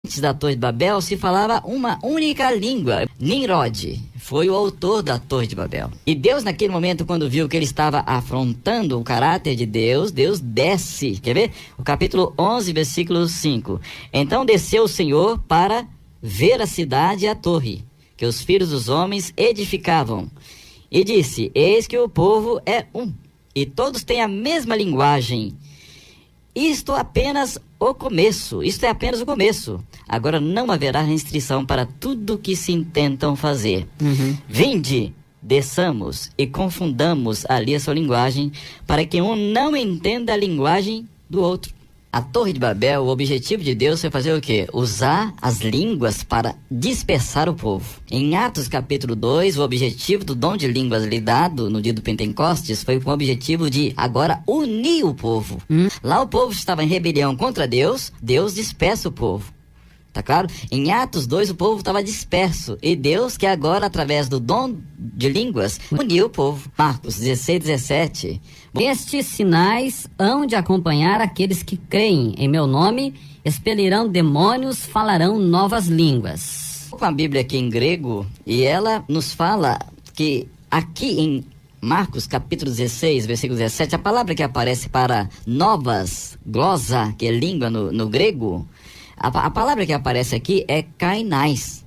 Antes da Torre de Babel se falava uma única língua. Nimrod foi o autor da Torre de Babel. E Deus, naquele momento, quando viu que ele estava afrontando o caráter de Deus, Deus desce. Quer ver? O capítulo 11, versículo 5. Então desceu o Senhor para ver a cidade e a torre, que os filhos dos homens edificavam. E disse: eis que o povo é um, e todos têm a mesma linguagem. Isto é apenas o começo. Agora não haverá restrição para tudo que se intentam fazer. Vinde, desçamos e confundamos ali a sua linguagem, para que um não entenda a linguagem do outro. A Torre de Babel, o objetivo de Deus foi fazer o quê? Usar as línguas para dispersar o povo. Em Atos capítulo 2, o objetivo do dom de línguas lhe dado no dia do Pentecostes foi com o objetivo de agora unir o povo. Lá o povo estava em rebelião contra Deus, Deus dispersa o povo. Tá claro? Em Atos 2 o povo estava disperso e Deus que agora através do dom de línguas uniu o povo. Marcos 16, 17. Estes sinais hão de acompanhar aqueles que creem em meu nome, expelirão demônios, falarão novas línguas. Com a Bíblia aqui em grego, e ela nos fala que aqui em Marcos capítulo 16, versículo 17, a palavra que aparece para novas, glosa, que é língua no grego, a palavra que aparece aqui é kainais,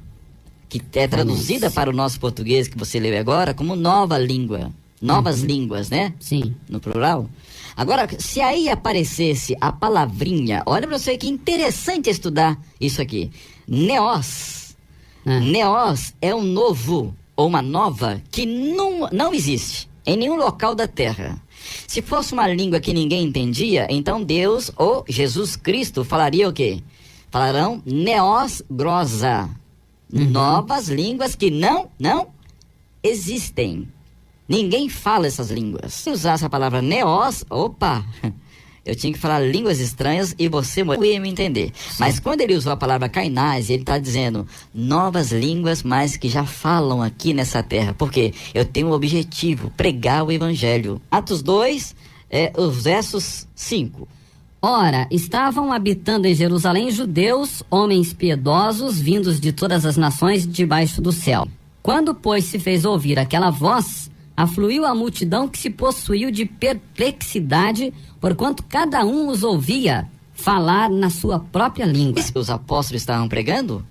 que é traduzida para o nosso português, que você leu agora, como nova língua. Novas línguas, né? Sim. No plural. Agora, se aí aparecesse a palavrinha, olha para você que interessante estudar isso aqui. Neos. Neos é um novo ou uma nova que não existe em nenhum local da terra. Se fosse uma língua que ninguém entendia, então Deus ou Jesus Cristo falaria o quê? Falarão neos grosa. Novas línguas que não existem. Ninguém fala essas línguas. Se usasse a palavra neos, eu tinha que falar línguas estranhas e você ia me entender. Sim. Mas quando ele usou a palavra kainais, ele está dizendo novas línguas, mas que já falam aqui nessa terra. Porque eu tenho um objetivo, pregar o evangelho. Atos 2, os versos 5. Ora, estavam habitando em Jerusalém judeus, homens piedosos, vindos de todas as nações debaixo do céu. Quando, pois, se fez ouvir aquela voz, afluiu a multidão que se possuiu de perplexidade, porquanto cada um os ouvia falar na sua própria língua. Os apóstolos estavam pregando?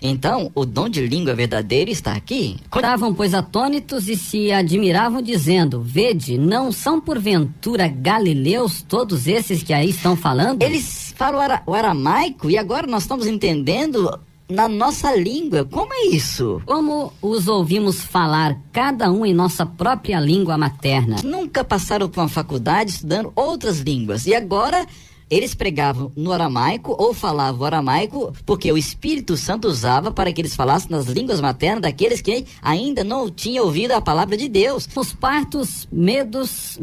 Então, o dom de língua verdadeiro está aqui. Estavam, pois, atônitos e se admiravam, dizendo: vede, não são porventura galileus todos esses que aí estão falando? Eles falam o aramaico e agora nós estamos entendendo na nossa língua. Como é isso? Como os ouvimos falar, cada um em nossa própria língua materna. Nunca passaram por uma faculdade estudando outras línguas. E agora eles pregavam no aramaico ou falavam o aramaico porque o Espírito Santo usava para que eles falassem nas línguas maternas daqueles que ainda não tinham ouvido a palavra de Deus. Os partos, medos,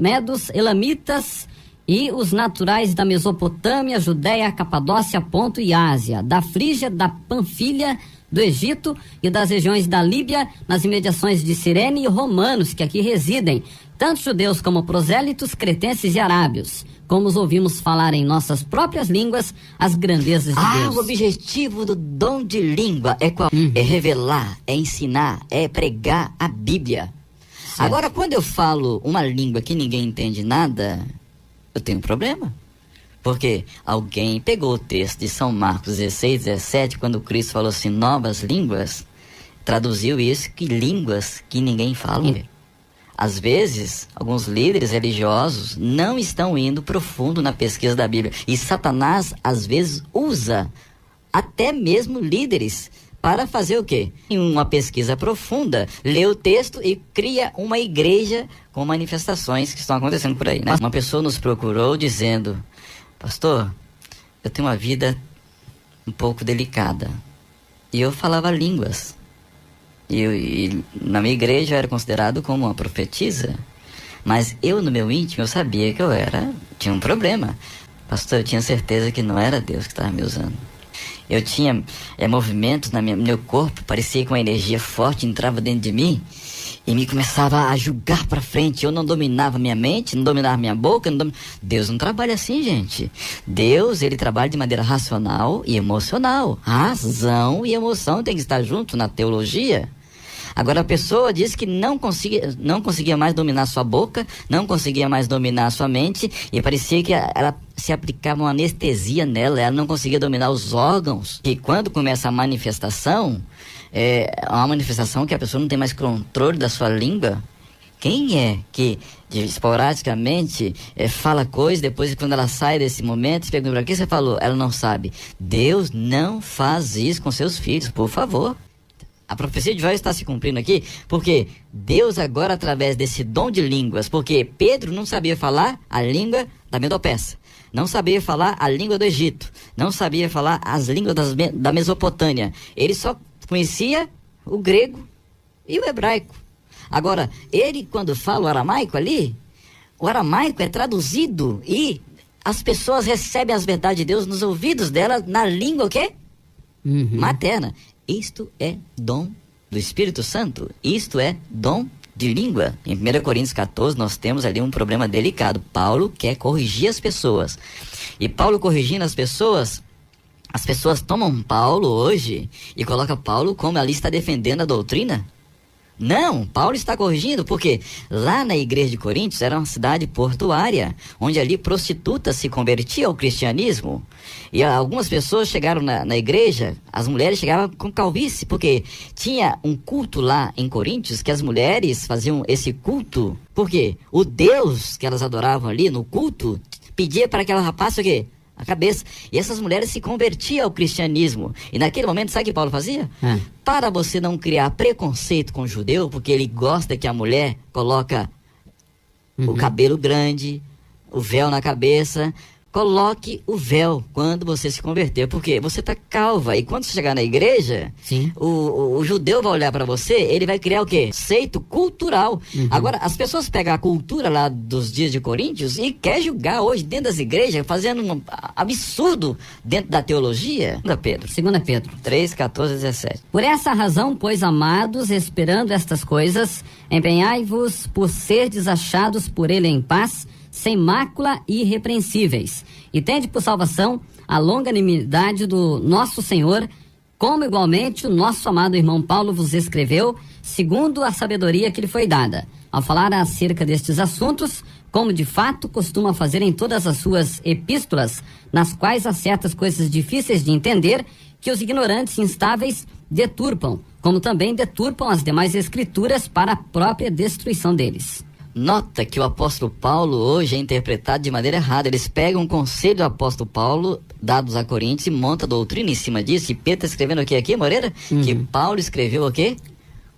elamitas e os naturais da Mesopotâmia, Judéia, Capadócia, Ponto e Ásia, da Frígia, da Panfilha, do Egito e das regiões da Líbia, nas imediações de Cirene, e romanos que aqui residem, tanto judeus como prosélitos, cretenses e arábios, como os ouvimos falar em nossas próprias línguas as grandezas de Deus. O objetivo do dom de língua é qual? É revelar, é ensinar, é pregar a Bíblia. Certo. Agora, quando eu falo uma língua que ninguém entende nada, eu tenho um problema. Porque alguém pegou o texto de São Marcos 16, 17, quando Cristo falou assim, novas línguas, traduziu isso que línguas que ninguém fala. Às vezes, alguns líderes religiosos não estão indo profundo na pesquisa da Bíblia. E Satanás, às vezes, usa até mesmo líderes para fazer o quê? Em uma pesquisa profunda, lê o texto e cria uma igreja com manifestações que estão acontecendo por aí, né? Uma pessoa nos procurou dizendo: pastor, eu tenho uma vida um pouco delicada. E eu falava línguas. E na minha igreja eu era considerado como uma profetisa. Mas eu, no meu íntimo, eu sabia que tinha um problema. Pastor, eu tinha certeza que não era Deus que estava me usando. Eu tinha movimentos no meu corpo, parecia que uma energia forte entrava dentro de mim. e me começava a julgar para frente. Eu não dominava minha mente, não dominava minha boca. Deus não trabalha assim, gente. Deus, ele trabalha de maneira racional e emocional. Razão e emoção tem que estar junto na teologia. Agora a pessoa diz que não conseguia mais dominar sua boca, não conseguia mais dominar sua mente, e parecia que ela se aplicava uma anestesia nela, ela não conseguia dominar os órgãos. E quando começa a manifestação, é uma manifestação que a pessoa não tem mais controle da sua língua. Quem é que esporadicamente fala coisa, depois quando ela sai desse momento, se pergunta, o que você falou? Ela não sabe. Deus não faz isso com seus filhos, por favor. A profecia de Joel está se cumprindo aqui, porque Deus agora, através desse dom de línguas, porque Pedro não sabia falar a língua da Medo-Pérsia, não sabia falar a língua do Egito, não sabia falar as línguas da Mesopotâmia, ele só conhecia o grego e o hebraico. Agora, ele quando fala o aramaico ali, o aramaico é traduzido e as pessoas recebem as verdades de Deus nos ouvidos dela na língua o quê? Materna. Isto é dom do Espírito Santo. Isto é dom de língua. Em 1 Coríntios 14 nós temos ali um problema delicado. Paulo quer corrigir as pessoas. E Paulo corrigindo as pessoas tomam Paulo hoje e colocam Paulo como ali está defendendo a doutrina. Não, Paulo está corrigindo, porque lá na igreja de Coríntios era uma cidade portuária, onde ali prostitutas se convertiam ao cristianismo. E algumas pessoas chegaram na igreja, as mulheres chegavam com calvície, porque tinha um culto lá em Coríntios, que as mulheres faziam esse culto, porque o Deus que elas adoravam ali no culto, pedia para que ela rapasse o quê? A cabeça. E essas mulheres se convertiam ao cristianismo. E naquele momento, sabe o que Paulo fazia? Para você não criar preconceito com o judeu, porque ele gosta que a mulher coloca o cabelo grande, o véu na cabeça. Coloque o véu quando você se converter, porque você está calva. E quando você chegar na igreja, o judeu vai olhar para você, ele vai criar o quê? Conceito cultural. Agora, as pessoas pegam a cultura lá dos dias de Coríntios e quer julgar hoje dentro das igrejas, fazendo um absurdo dentro da teologia. 2 Pedro 3, 14, 17. Por essa razão, pois, amados, esperando estas coisas, empenhai-vos por serdes achados por ele em paz, sem mácula e irrepreensíveis, e tende por salvação a longanimidade do nosso Senhor, como igualmente o nosso amado irmão Paulo vos escreveu, segundo a sabedoria que lhe foi dada, ao falar acerca destes assuntos, como de fato costuma fazer em todas as suas epístolas, nas quais há certas coisas difíceis de entender, que os ignorantes e instáveis deturpam, como também deturpam as demais escrituras para a própria destruição deles. Nota que o apóstolo Paulo hoje é interpretado de maneira errada. Eles pegam o conselho do apóstolo Paulo, dados a Coríntios, e montam a doutrina em cima disso. E Pedro está escrevendo o que aqui, Moreira? Que Paulo escreveu o quê?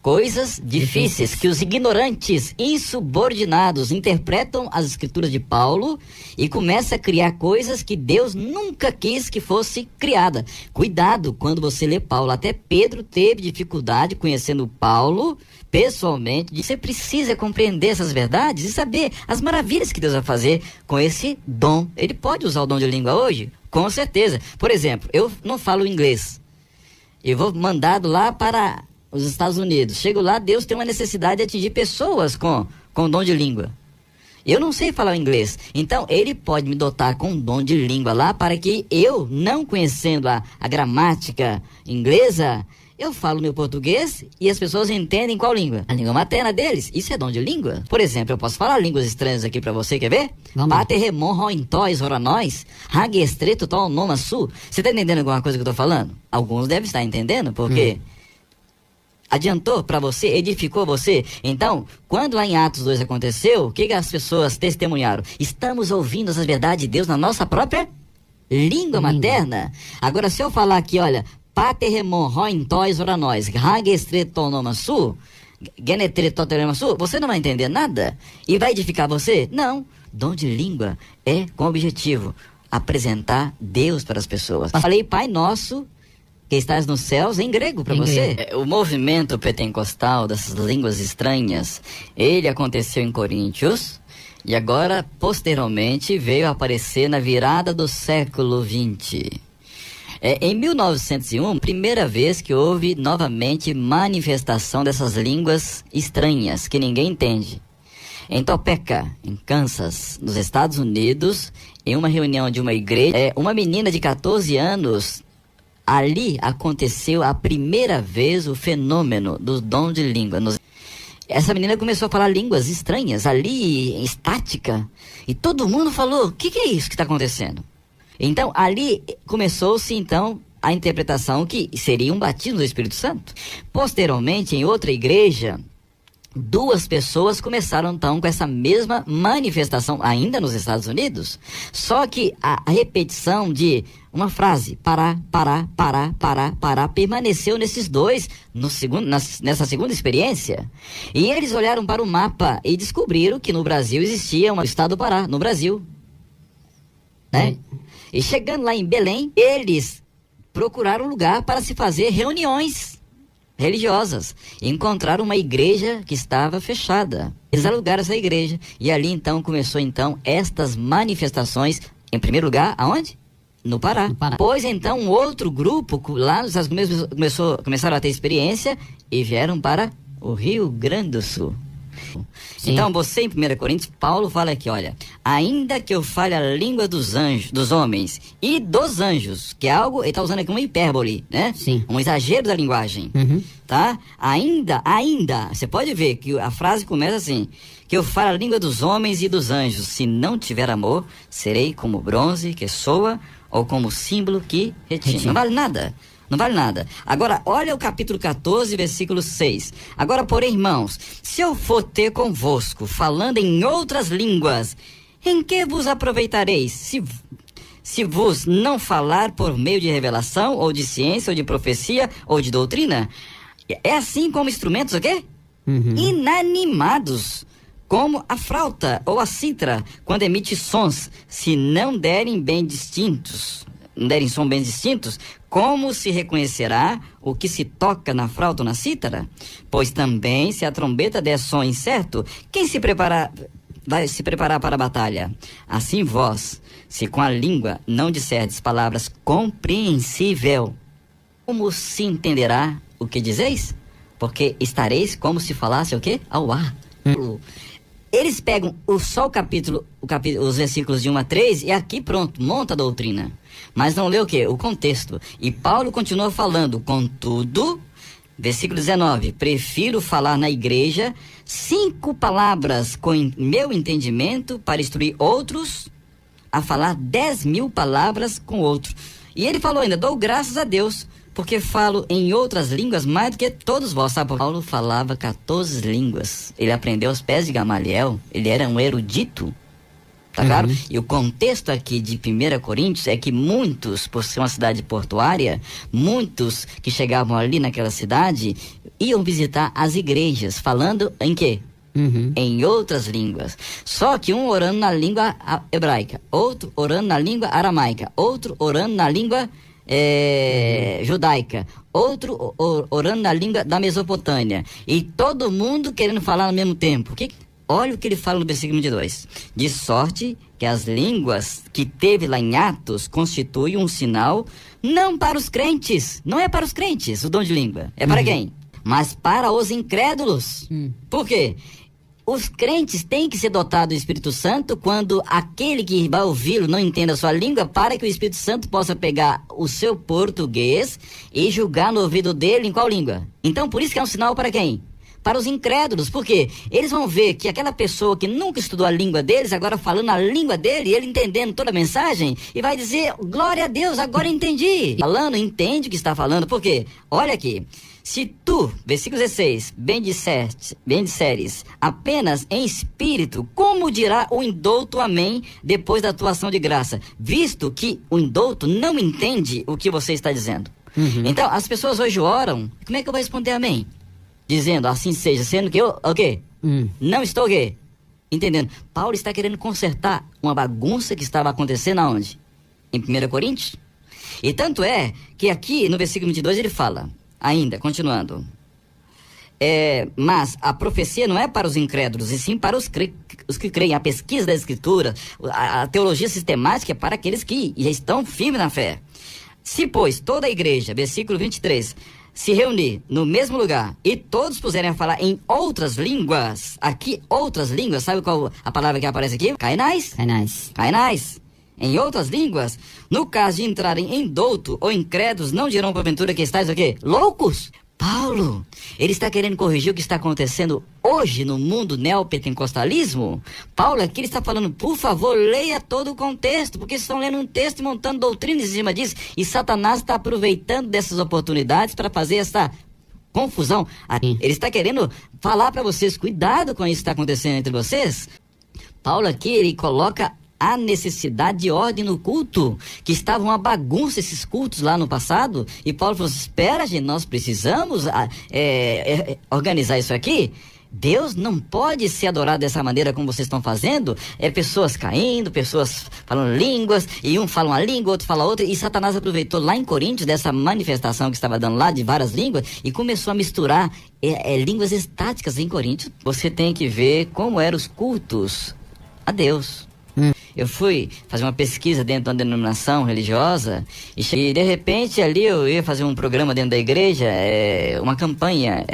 Coisas difíceis, que os ignorantes, insubordinados, interpretam as escrituras de Paulo e começam a criar coisas que Deus nunca quis que fosse criada. Cuidado quando você lê Paulo. Até Pedro teve dificuldade conhecendo Paulo pessoalmente. Você precisa compreender essas verdades e saber as maravilhas que Deus vai fazer com esse dom. Ele pode usar o dom de língua hoje? Com certeza. Por exemplo, eu não falo inglês. Eu vou mandado lá para os Estados Unidos. Chego lá, Deus tem uma necessidade de atingir pessoas com dom de língua. Eu não sei falar inglês. Então, ele pode me dotar com um dom de língua lá para que eu, não conhecendo a gramática inglesa, eu falo meu português e as pessoas entendem qual língua? A língua materna deles. Isso é dom de língua. Por exemplo, eu posso falar línguas estranhas aqui para você, quer ver? Paterremon, rointóis, oranóis, raguestreto, tol, noma, su. Você tá entendendo alguma coisa que eu tô falando? Alguns devem estar entendendo, porque adiantou para você, edificou você. Então, quando lá em Atos 2 aconteceu, o que as pessoas testemunharam? Estamos ouvindo as verdades de Deus na nossa própria língua materna. Agora, se eu falar aqui, olha, Paterremon, rointóis, oranóis, raguestretonoma-su, genetretotelema-su, você não vai entender nada? E vai edificar você? Não. Dom de língua é com o objetivo apresentar Deus para as pessoas. Falei Pai Nosso que estás nos céus em grego para você. O movimento pentecostal dessas línguas estranhas, ele aconteceu em Coríntios e agora, posteriormente, veio a aparecer na virada do século XX. Em 1901, primeira vez que houve novamente manifestação dessas línguas estranhas, que ninguém entende. Em Topeka, em Kansas, nos Estados Unidos, em uma reunião de uma igreja, uma menina de 14 anos, ali aconteceu a primeira vez o fenômeno do dom de língua. Essa menina começou a falar línguas estranhas, ali, estática, e todo mundo falou, o que é isso que está acontecendo? Então, ali começou-se, então, a interpretação que seria um batismo do Espírito Santo. Posteriormente, em outra igreja, 2 pessoas começaram, então, com essa mesma manifestação, ainda nos Estados Unidos. Só que a repetição de uma frase, parar, permaneceu nesses 2, nessa segunda experiência. E eles olharam para o mapa e descobriram que no Brasil existia um estado do Pará, no Brasil. Né? E chegando lá em Belém, eles procuraram um lugar para se fazer reuniões religiosas. E encontraram uma igreja que estava fechada. Eles alugaram essa igreja. E ali então começou então estas manifestações. Em primeiro lugar, aonde? No Pará. Pois então um outro grupo lá nos Estados Unidos começaram a ter experiência e vieram para o Rio Grande do Sul. Sim. Então você em 1 Coríntios, Paulo fala aqui, olha, ainda que eu fale a língua dos anjos, dos homens e dos anjos, que é algo, ele está usando aqui uma hipérbole, né? Sim. Um exagero da linguagem, tá? Ainda, você pode ver que a frase começa assim, que eu falo a língua dos homens e dos anjos, se não tiver amor, serei como bronze que soa ou como símbolo que retina. Não vale nada. Não vale nada. Agora, olha o capítulo 14, versículo 6. Agora, porém, irmãos, se eu for ter convosco, falando em outras línguas, em que vos aproveitareis? Se vos não falar por meio de revelação, ou de ciência, ou de profecia, ou de doutrina? É assim como instrumentos, o quê? Inanimados, como a flauta ou a cítara, quando emite sons, se não derem som bem distintos, como se reconhecerá o que se toca na flauta ou na cítara? Pois também, se a trombeta der som incerto, quem vai se preparar para a batalha? Assim vós, se com a língua não disserdes palavras compreensível, como se entenderá o que dizeis? Porque estareis como se falasse o quê? Ao ar. Eles pegam só os versículos de 1 a 3 e aqui pronto, monta a doutrina. Mas não lê o quê? O contexto. E Paulo continua falando, contudo, versículo 19, prefiro falar na igreja 5 palavras com meu entendimento para instruir outros a falar 10.000 palavras com outro. E ele falou ainda, dou graças a Deus, porque falo em outras línguas mais do que todos vós. Sabe? Paulo falava 14 línguas. Ele aprendeu aos pés de Gamaliel. Ele era um erudito. Tá claro? E o contexto aqui de 1 Coríntios é que muitos, por ser uma cidade portuária, muitos que chegavam ali naquela cidade, iam visitar as igrejas, falando em quê? Em outras línguas. Só que um orando na língua hebraica, outro orando na língua aramaica, outro orando na língua judaica, outro orando na língua da Mesopotâmia, e todo mundo querendo falar ao mesmo tempo. Olha o que ele fala no versículo 22. De sorte que as línguas que teve lá em Atos constituem um sinal não para os crentes, não é para os crentes o dom de língua, é para quem? Mas para os incrédulos. Por quê? Os crentes têm que ser dotados do Espírito Santo quando aquele que vai ouvi-lo não entenda a sua língua, para que o Espírito Santo possa pegar o seu português e julgar no ouvido dele em qual língua. Então, por isso que é um sinal para quem? Para os incrédulos, porque eles vão ver que aquela pessoa que nunca estudou a língua deles, agora falando a língua dele, ele entendendo toda a mensagem, e vai dizer, glória a Deus, agora entendi. Falando, entende o que está falando, por quê? Olha aqui, se tu, versículo 16, bem disseres, apenas em espírito, como dirá o indouto amém, depois da tua ação de graça, visto que o indouto não entende o que você está dizendo. Então, as pessoas hoje oram, como é que eu vou responder amém? Dizendo, assim seja, sendo que eu, o quê? Não estou o quê? Entendendo? Paulo está querendo consertar uma bagunça que estava acontecendo aonde? Em 1 Coríntios. E tanto é que aqui no versículo 22 ele fala, ainda, continuando, mas a profecia não é para os incrédulos, e sim para os que creem. A pesquisa da Escritura, a teologia sistemática é para aqueles que já estão firmes na fé. Se, pois, toda a igreja, versículo 23, se reunir no mesmo lugar e todos puserem a falar em outras línguas, aqui, outras línguas, sabe qual a palavra que aparece aqui? Kainais. Kainais. Kainais. Em outras línguas, no caso de entrarem em douto ou incrédulos, não dirão porventura que estáis o quê? Loucos? Paulo, ele está querendo corrigir o que está acontecendo hoje no mundo neopentecostalismo. Paulo aqui ele está falando, por favor, leia todo o contexto, porque estão lendo um texto e montando doutrinas em cima disso, e Satanás está aproveitando dessas oportunidades para fazer essa confusão. Ele está querendo falar para vocês, cuidado com isso que está acontecendo entre vocês. Paulo aqui, ele coloca a necessidade de ordem no culto, que estava uma bagunça esses cultos lá no passado, e Paulo falou assim, espera gente, nós precisamos organizar isso aqui. Deus não pode ser adorado dessa maneira como vocês estão fazendo, pessoas caindo, pessoas falando línguas, e um fala uma língua, outro fala outra, e Satanás aproveitou lá em Coríntios dessa manifestação que estava dando lá de várias línguas, e começou a misturar línguas estáticas em Coríntios. Você tem que ver como eram os cultos a Deus. Eu fui fazer uma pesquisa dentro de uma denominação religiosa e de repente ali eu ia fazer um programa dentro da igreja, uma campanha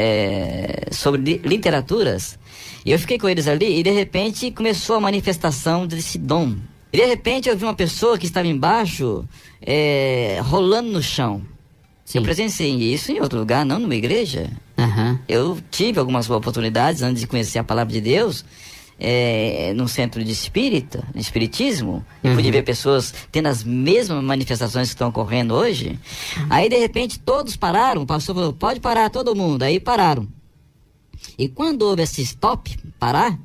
sobre literaturas. E eu fiquei com eles ali e de repente começou a manifestação desse dom. E de repente eu vi uma pessoa que estava embaixo rolando no chão. Sim. Eu presenciei isso em outro lugar, não numa igreja. Uhum. Eu tive algumas oportunidades antes de conhecer a palavra de Deus. Num centro de espiritismo, eu pude ver pessoas tendo as mesmas manifestações que estão ocorrendo hoje. Aí de repente todos pararam, o pastor falou, pode parar todo mundo, aí pararam. E quando houve esse stop, parar,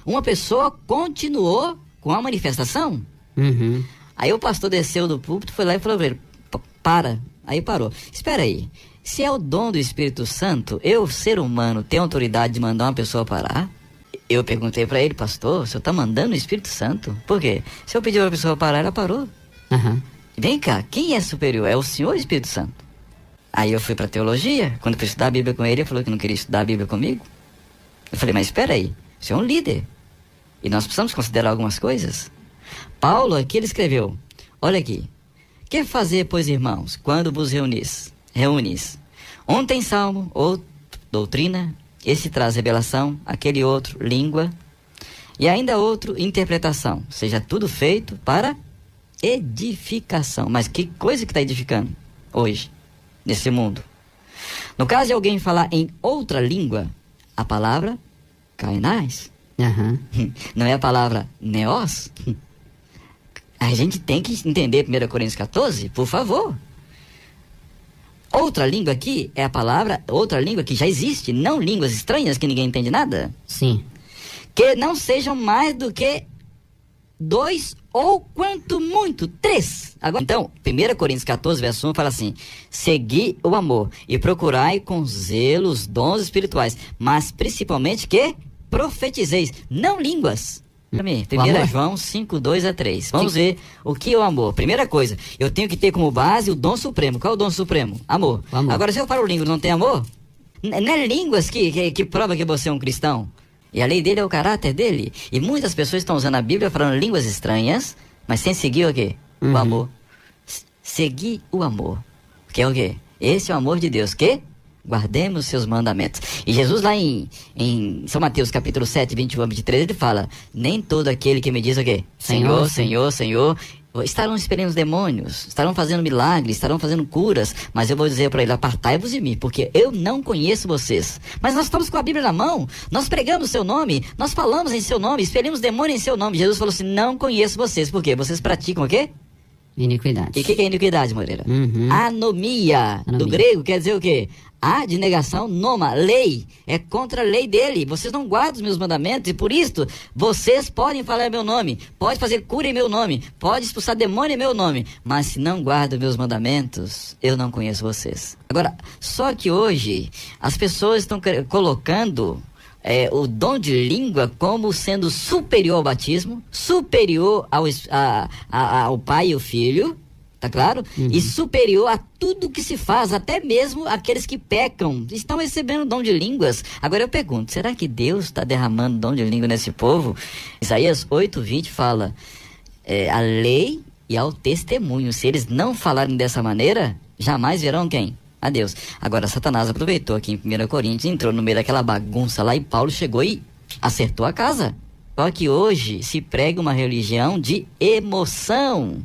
uma pessoa continuou com a manifestação. Aí o pastor desceu do púlpito, foi lá e falou para ele, para, aí parou. Espera aí, se é o dom do Espírito Santo, eu, ser humano, tenho autoridade de mandar uma pessoa parar? Eu perguntei para ele, pastor, o senhor está mandando o Espírito Santo? Por quê? Se eu pedir para a pessoa parar, ela parou. Vem cá, quem é superior? É o Senhor ou o Espírito Santo? Aí eu fui para teologia. Quando eu fui estudar a Bíblia com ele, ele falou que não queria estudar a Bíblia comigo. Eu falei, mas espera aí, o senhor é um líder. E nós precisamos considerar algumas coisas. Paulo aqui ele escreveu, olha aqui. Que fazer, pois, irmãos, quando vos reunis? Um tem salmo, outro doutrina, esse traz revelação, aquele outro, língua, e ainda outro, interpretação. Seja tudo feito para edificação. Mas que coisa que está edificando hoje, nesse mundo? No caso de alguém falar em outra língua, a palavra kainais. Não é a palavra neos? A gente tem que entender 1 Coríntios 14, por favor. Outra língua aqui é a palavra, outra língua que já existe, não línguas estranhas que ninguém entende nada. Sim. Que não sejam mais do que 2 ou quanto muito 3. Agora, então, 1 Coríntios 14, verso 1 fala assim, segui o amor e procurai com zelo os dons espirituais, mas principalmente que profetizeis, não línguas. 1 João 5, 2 a 3. Vamos ver o que é o amor. Primeira coisa, eu tenho que ter como base o dom supremo. Qual é o dom supremo? Amor. Agora, se eu falo língua não tem amor, não é línguas que prova que você é um cristão. E a lei dele é o caráter dele. E muitas pessoas estão usando a Bíblia falando línguas estranhas, mas sem seguir o quê? O amor. Seguir o amor. Que é o quê? Esse é o amor de Deus. Que? Guardemos seus mandamentos. E Jesus lá em São Mateus capítulo 7, 21 a 23, ele fala, nem todo aquele que me diz o quê? Senhor, Senhor, Senhor, estarão expelindo os demônios, estarão fazendo milagres, estarão fazendo curas, mas eu vou dizer para ele, apartai-vos de mim, porque eu não conheço vocês. Mas nós estamos com a Bíblia na mão, nós pregamos seu nome, nós falamos em seu nome, expelimos demônios em seu nome. Jesus falou assim, não conheço vocês, por quê? Vocês praticam o quê? Iniquidade. E o que é iniquidade, Moreira? Anomia, do grego, quer dizer o quê? A de negação, noma, lei, é contra a lei dele. Vocês não guardam os meus mandamentos e por isso vocês podem falar em meu nome, pode fazer cura em meu nome, pode expulsar demônio em meu nome, mas se não guardam meus mandamentos, eu não conheço vocês. Agora, só que hoje as pessoas estão colocando o dom de língua como sendo superior ao batismo, superior ao pai e o filho, tá claro? E superior a tudo que se faz, até mesmo aqueles que pecam, estão recebendo dom de línguas. Agora eu pergunto, será que Deus está derramando dom de língua nesse povo? Isaías 8:20 fala, a lei e ao testemunho. Se eles não falarem dessa maneira, jamais verão quem? A Deus. Agora, Satanás aproveitou aqui em 1 Coríntios, entrou no meio daquela bagunça lá e Paulo chegou e acertou a casa. Só que hoje se prega uma religião de emoção.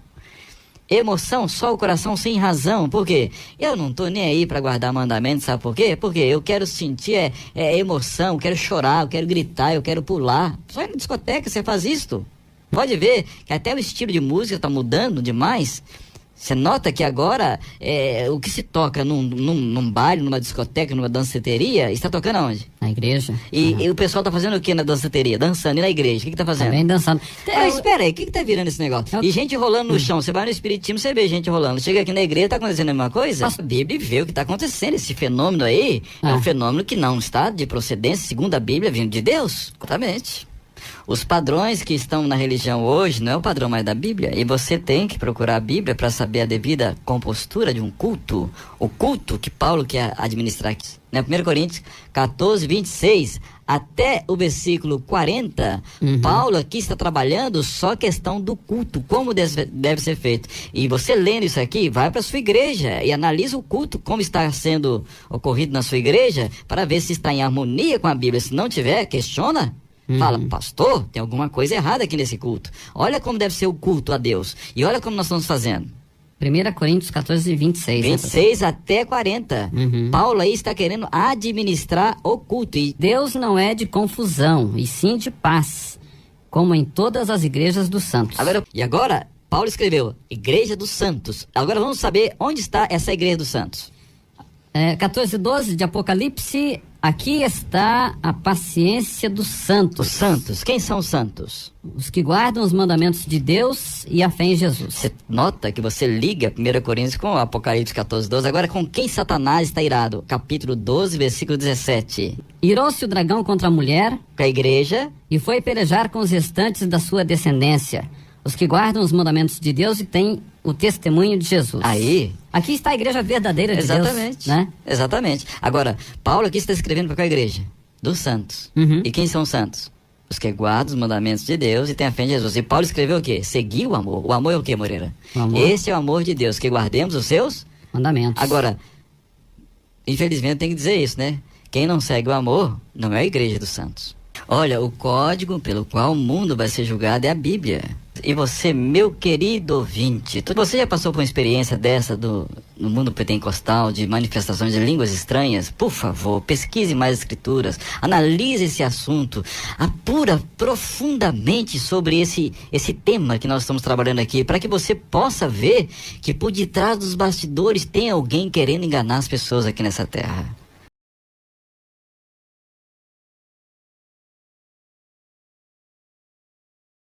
Emoção, só o coração sem razão. Por quê? Eu não tô nem aí para guardar mandamentos, sabe por quê? Porque eu quero sentir emoção, eu quero chorar, eu quero gritar, eu quero pular. Só na discoteca você faz isso. Pode ver que até o estilo de música tá mudando demais. Você nota que agora o que se toca num baile, numa discoteca, numa danceteria, está tocando aonde? Na igreja. E o pessoal tá fazendo o que na danceteria? Dançando. E na igreja? O que tá fazendo? Também dançando. Mas espera aí, o que tá virando esse negócio? E gente rolando no chão. Você vai no espiritismo, você vê gente rolando. Chega aqui na igreja, tá acontecendo a mesma coisa? A Bíblia vê o que tá acontecendo. Esse fenômeno aí é um fenômeno que não está de procedência, segundo a Bíblia, vindo de Deus. Exatamente. Os padrões que estão na religião hoje não é o padrão mais da Bíblia. E você tem que procurar a Bíblia para saber a devida compostura de um culto. O culto que Paulo quer administrar aqui. 1 Coríntios 14, 26 até o versículo 40, Paulo aqui está trabalhando só a questão do culto, como deve ser feito. E você lendo isso aqui, vai para a sua igreja e analisa o culto, como está sendo ocorrido na sua igreja, para ver se está em harmonia com a Bíblia. Se não tiver, questiona. Fala, pastor, tem alguma coisa errada aqui nesse culto. Olha como deve ser o culto a Deus. E olha como nós estamos fazendo. 1 Coríntios 14, 26. 26 até 40. Paulo aí está querendo administrar o culto. E Deus não é de confusão, e sim de paz, como em todas as igrejas dos santos. Agora, Paulo escreveu, Igreja dos Santos. Agora vamos saber onde está essa Igreja dos Santos. 14, 12 de Apocalipse, aqui está a paciência dos santos. Os santos, quem são os santos? Os que guardam os mandamentos de Deus e a fé em Jesus. Você nota que você liga 1 Coríntios com Apocalipse 14, 12. Agora, com quem Satanás está irado? Capítulo 12, versículo 17. Irou-se o dragão contra a mulher, com a igreja, e foi pelejar com os restantes da sua descendência, os que guardam os mandamentos de Deus e têm o testemunho de Jesus. Aí. Aqui está a igreja verdadeira de Deus, né? Exatamente. Agora, Paulo aqui está escrevendo para qual igreja? Dos santos. E quem são os santos? Os que guardam os mandamentos de Deus e têm a fé em Jesus. E Paulo escreveu o quê? Seguir o amor. O amor é o quê, Moreira? Esse é o amor de Deus, que guardemos os seus mandamentos. Agora, infelizmente tem que dizer isso, né? Quem não segue o amor não é a igreja dos santos. Olha, o código pelo qual o mundo vai ser julgado é a Bíblia. E você, meu querido ouvinte, você já passou por uma experiência dessa no mundo pentecostal, de manifestações de línguas estranhas? Por favor, pesquise mais escrituras, analise esse assunto, apura profundamente sobre esse tema que nós estamos trabalhando aqui, para que você possa ver que por detrás dos bastidores tem alguém querendo enganar as pessoas aqui nessa terra.